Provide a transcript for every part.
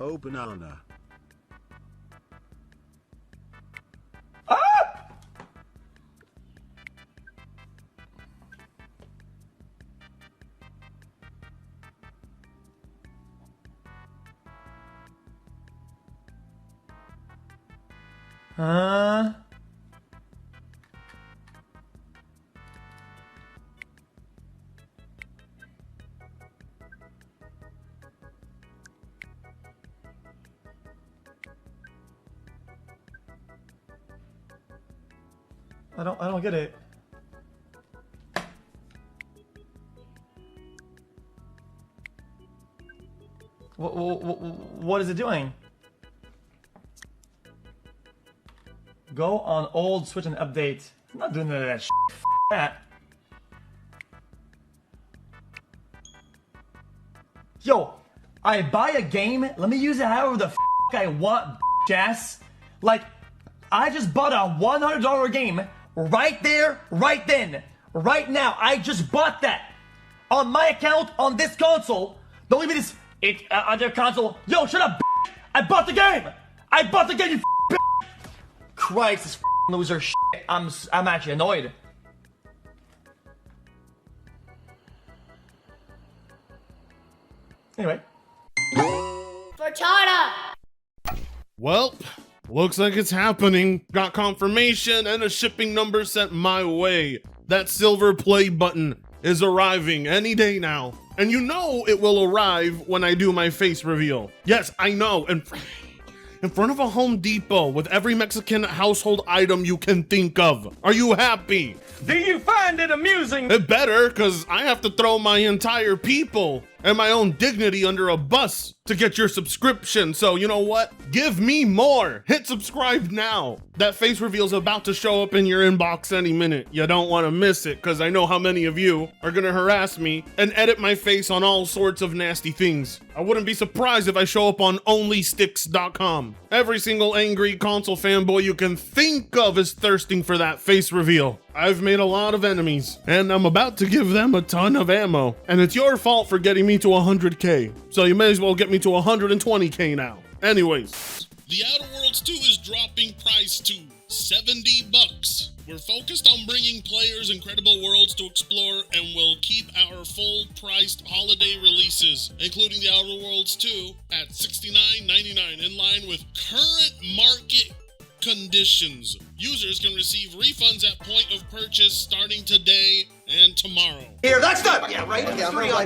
Oh, banana. Huh? I don't get it. What is it doing? Go on old Switch and update. I'm not doing none of that shit. F that. Yo, I buy a game, let me use it however the f I want, ass. Like, I just bought a $100 game right there, right then, right now. I just bought that on my account on this console. Don't leave me this on their console. Yo, shut up, bitch. I bought the game. I bought the game, you bitch. Christ, this loser shit. I'm actually annoyed. Anyway. Forchada! Well, looks like it's happening. Got confirmation and a shipping number sent my way. That silver play button is arriving any day now. And you know it will arrive when I do my face reveal. Yes, I know. And in front of a Home Depot with every Mexican household item you can think of. Are you happy? Do you find it amusing? It better, because I have to throw my entire people and my own dignity under a bus to get your subscription. So you know what? Give me more. Hit subscribe now. That face reveal is about to show up in your inbox any minute. You don't want to miss it, because I know how many of you are going to harass me and edit my face on all sorts of nasty things. I wouldn't be surprised if I show up on onlysticks.com. Every single angry console fanboy you can think of is thirsting for that face reveal. I've made a lot of enemies, and I'm about to give them a ton of ammo. And it's your fault for getting me to 100k, so you may as well get me to 120k now. Anyways, The Outer Worlds 2 is dropping price to $70. We're focused on bringing players incredible worlds to explore, and we'll keep our full-priced holiday releases, including The Outer Worlds 2, at $69.99, in line with current market conditions. Users can receive refunds at point of purchase starting today and tomorrow. Here, that's not. Yeah, right.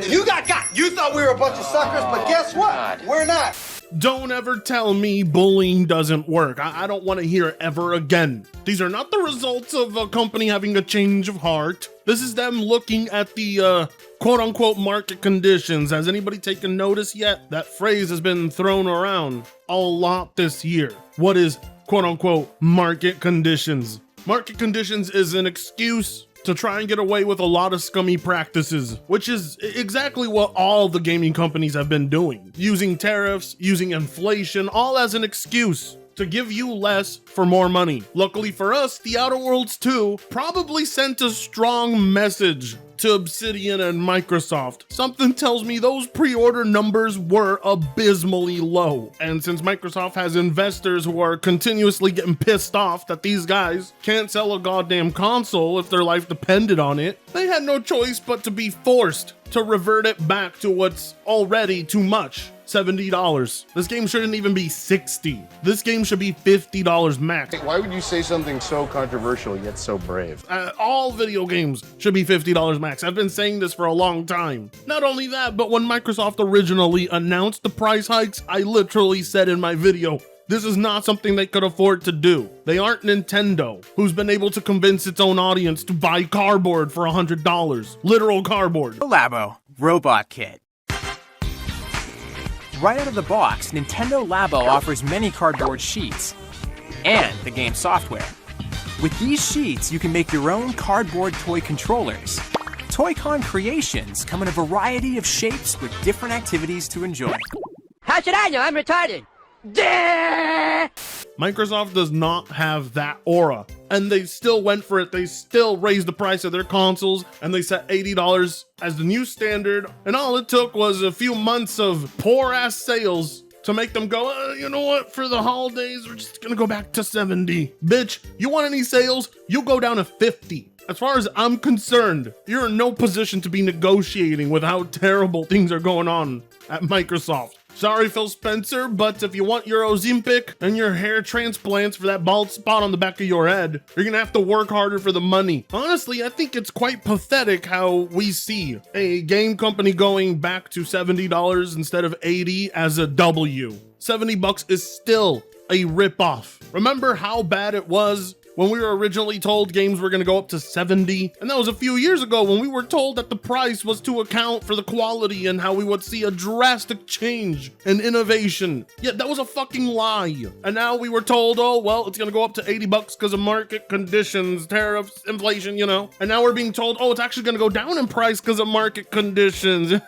You got. You thought we were a bunch of suckers, but guess what? We're not. Don't ever tell me bullying doesn't work. I don't want to hear it ever again. These are not the results of a company having a change of heart. This is them looking at the quote-unquote market conditions. Has anybody taken notice yet? That phrase has been thrown around a lot this year. What is quote-unquote market conditions? Market conditions is an excuse to try and get away with a lot of scummy practices, which is exactly what all the gaming companies have been doing. Using tariffs, using inflation, all as an excuse to give you less for more money. Luckily for us, The Outer Worlds 2 probably sent a strong message to Obsidian and Microsoft. Something tells me those pre-order numbers were abysmally low. And since Microsoft has investors who are continuously getting pissed off that these guys can't sell a goddamn console if their life depended on it, they had no choice but to be forced to revert it back to what's already too much. $70. This game shouldn't even be $60. This game should be $50 max. Why would you say something so controversial yet so brave? All video games should be $50 max. I've been saying this for a long time. Not only that, but when Microsoft originally announced the price hikes, I literally said in my video, this is not something they could afford to do. They aren't Nintendo, who's been able to convince its own audience to buy cardboard for $100. Literal cardboard. Labo Robot Kit. Right out of the box, Nintendo Labo offers many cardboard sheets and the game software. With these sheets, you can make your own cardboard toy controllers. Toy-Con creations come in a variety of shapes with different activities to enjoy. How should I know? I'm retarded. Microsoft does not have that aura, and they still went for it. They still raised the price of their consoles, and they set $80 as the new standard, and all it took was a few months of poor-ass sales to make them go, you know what, for the holidays, we're just gonna go back to 70. Bitch, you want any sales? You go down to 50. As far as I'm concerned, you're in no position to be negotiating with how terrible things are going on at Microsoft. Sorry, Phil Spencer, but if you want your Ozempic and your hair transplants for that bald spot on the back of your head, you're gonna have to work harder for the money. Honestly, I think it's quite pathetic how we see a game company going back to $70 instead of $80 as a W. $70 is still a ripoff. Remember how bad it was when we were originally told games were going to go up to 70? And that was a few years ago when we were told that the price was to account for the quality and how we would see a drastic change and innovation. Yet that was a fucking lie. And now we were told, oh, well, it's going to go up to $80 because of market conditions, tariffs, inflation, you know. And now we're being told, oh, it's actually going to go down in price because of market conditions.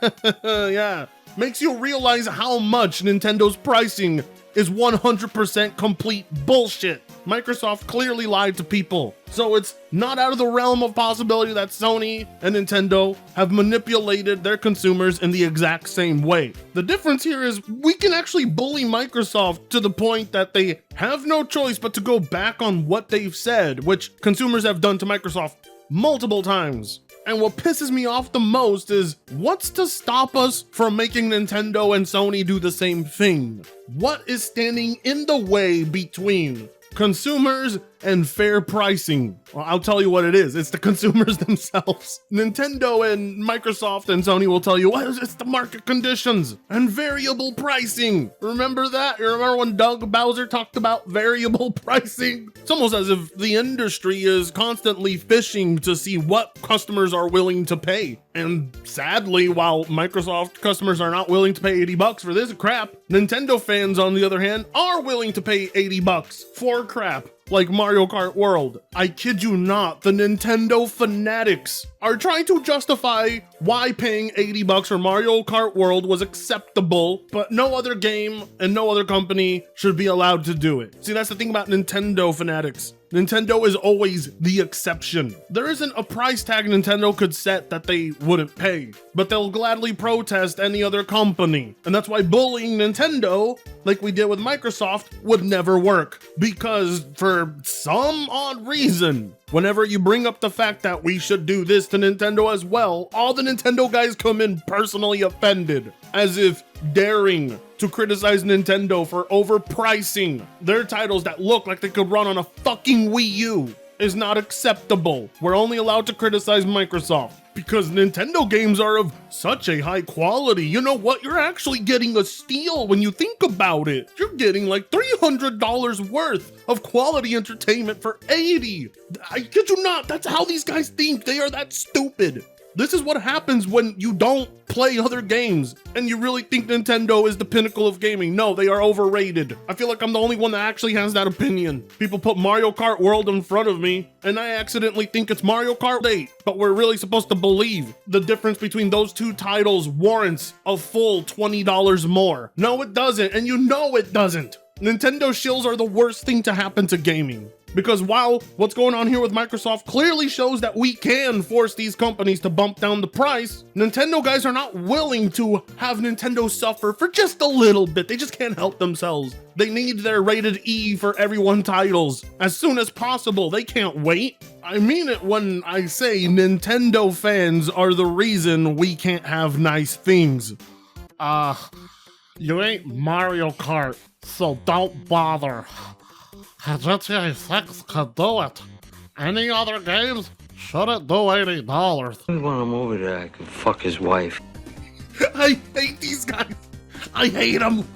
Yeah. Makes you realize how much Nintendo's pricing is 100% complete bullshit. Microsoft clearly lied to people. So it's not out of the realm of possibility that Sony and Nintendo have manipulated their consumers in the exact same way. The difference here is we can actually bully Microsoft to the point that they have no choice but to go back on what they've said, which consumers have done to Microsoft multiple times. And what pisses me off the most is what's to stop us from making Nintendo and Sony do the same thing? What is standing in the way between consumers and fair pricing? Well, I'll tell you what it is. It's the consumers themselves. Nintendo and Microsoft and Sony will tell you, well, it's the market conditions and variable pricing. Remember that? You remember when Doug Bowser talked about variable pricing? It's almost as if the industry is constantly fishing to see what customers are willing to pay. And sadly, while Microsoft customers are not willing to pay $80 for this crap, Nintendo fans, on the other hand, are willing to pay $80 for crap like Mario Kart World. I kid you not, the Nintendo fanatics are trying to justify why paying $80 for Mario Kart World was acceptable, but no other game and no other company should be allowed to do it. See, that's the thing about Nintendo fanatics. Nintendo is always the exception. There isn't a price tag Nintendo could set that they wouldn't pay, but they'll gladly protest any other company. And that's why bullying Nintendo, like we did with Microsoft, would never work. Because for some odd reason, whenever you bring up the fact that we should do this to Nintendo as well, all the Nintendo guys come in personally offended, as if daring to criticize Nintendo for overpricing their titles that look like they could run on a fucking Wii U is not acceptable. We're only allowed to criticize Microsoft because Nintendo games are of such a high quality. You know what? You're actually getting a steal when you think about it. You're getting like $300 worth of quality entertainment for $80. I kid you not, that's how these guys think. They are that stupid. This is what happens when you don't play other games and you really think Nintendo is the pinnacle of gaming. No, they are overrated. I feel like I'm the only one that actually has that opinion. People put Mario Kart World in front of me and I accidentally think it's Mario Kart 8, but we're really supposed to believe the difference between those two titles warrants a full $20 more. No, it doesn't, and you know it doesn't. Nintendo shills are the worst thing to happen to gaming. Because while what's going on here with Microsoft clearly shows that we can force these companies to bump down the price, Nintendo guys are not willing to have Nintendo suffer for just a little bit. They just can't help themselves. They need their rated E for everyone titles as soon as possible. They can't wait. I mean it when I say Nintendo fans are the reason we can't have nice things. You ain't Mario Kart, so don't bother. GTA 6 could do it. Any other games shouldn't do $80. We want a movie that I can fuck his wife. I hate these guys. I hate them.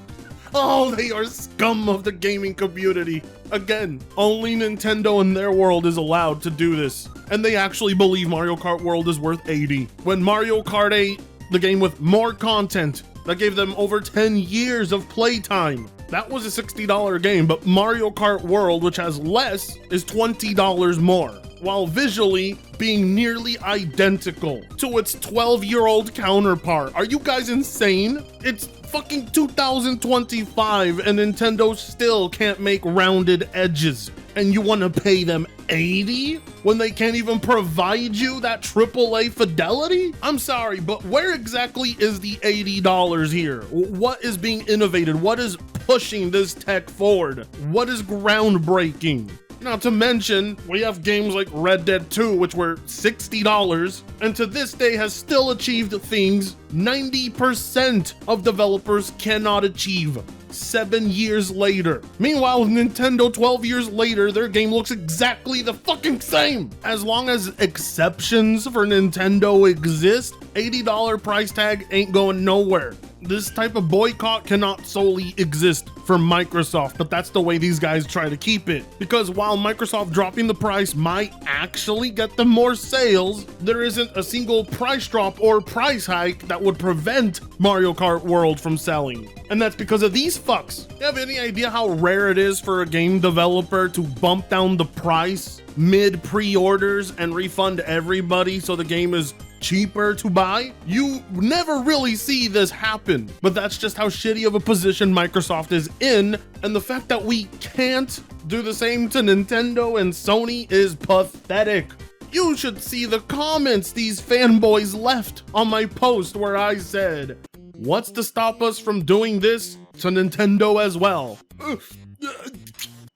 Oh, they are scum of the gaming community. Again, only Nintendo in their world is allowed to do this. And they actually believe Mario Kart World is worth $80. When Mario Kart 8, the game with more content, that gave them over 10 years of playtime, that was a $60 game, but Mario Kart World, which has less, is $20 more, while visually being nearly identical to its 12-year-old counterpart. Are you guys insane? It's fucking 2025 and Nintendo still can't make rounded edges, and you want to pay them $80 when they can't even provide you that AAA fidelity? I'm sorry, but where exactly is the $80 here? What is being innovated? What is pushing this tech forward? What is groundbreaking? Not to mention, we have games like Red Dead 2, which were $60, and to this day has still achieved things 90% of developers cannot achieve 7 years later. Meanwhile, Nintendo 12 years later, their game looks exactly the fucking same. As long as exceptions for Nintendo exist, $80 price tag ain't going nowhere. This type of boycott cannot solely exist for Microsoft, but that's the way these guys try to keep it. Because while Microsoft dropping the price might actually get them more sales, there isn't a single price drop or price hike that would prevent Mario Kart World from selling. And that's because of these fucks. You have any idea how rare it is for a game developer to bump down the price mid pre-orders and refund everybody so the game is cheaper to buy? You never really see this happen, but that's just how shitty of a position Microsoft is in, and the fact that we can't do the same to Nintendo and Sony is pathetic. You should see the comments these fanboys left on my post where I said, what's to stop us from doing this to Nintendo as well?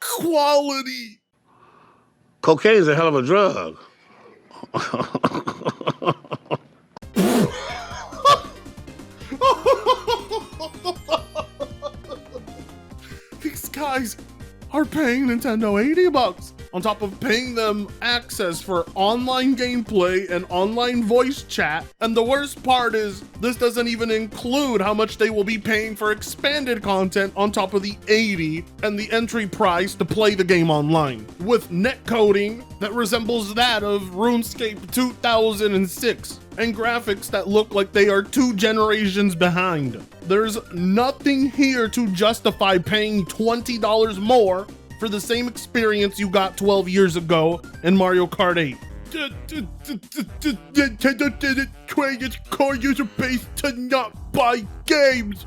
Quality. Cocaine is a hell of a drug. These guys are paying Nintendo $80 on top of paying them access for online gameplay and online voice chat. And the worst part is this doesn't even include how much they will be paying for expanded content on top of the $80 and the entry price to play the game online, with netcoding that resembles that of RuneScape 2006 and graphics that look like they are 2 generations behind. There's nothing here to justify paying $20 more for the same experience you got 12 years ago in Mario Kart 8. Nintendo didn't create its core user base to not buy games.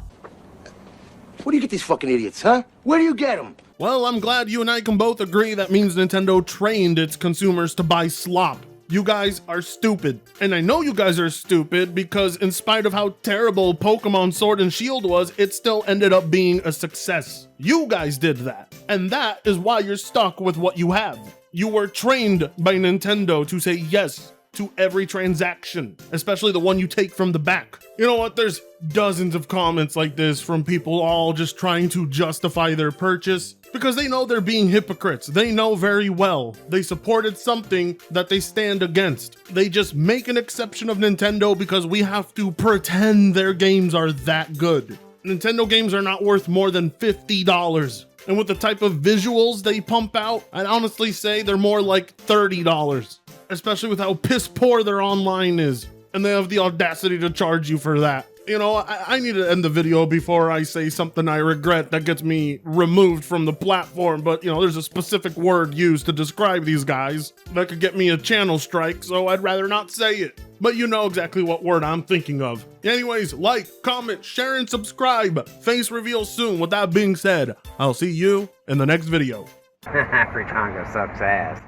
Where do you get these fucking idiots, huh? Where do you get them? Well, I'm glad you and I can both agree that means Nintendo trained its consumers to buy slop. You guys are stupid. And I know you guys are stupid because in spite of how terrible Pokemon Sword and Shield was, it still ended up being a success. You guys did that. And that is why you're stuck with what you have. You were trained by Nintendo to say yes to every transaction, especially the one you take from the back. You know what? There's dozens of comments like this from people all just trying to justify their purchase because they know they're being hypocrites. They know very well they supported something that they stand against. They just make an exception of Nintendo because we have to pretend their games are that good. Nintendo games are not worth more than $50. And with the type of visuals they pump out, I'd honestly say they're more like $30. Especially with how piss poor their online is. And they have the audacity to charge you for that. You know, I need to end the video before I say something I regret that gets me removed from the platform. But, you know, there's a specific word used to describe these guys that could get me a channel strike, so I'd rather not say it. But you know exactly what word I'm thinking of. Anyways, like, comment, share, and subscribe. Face reveal soon. With that being said, I'll see you in the next video. Fritongo sucks ass.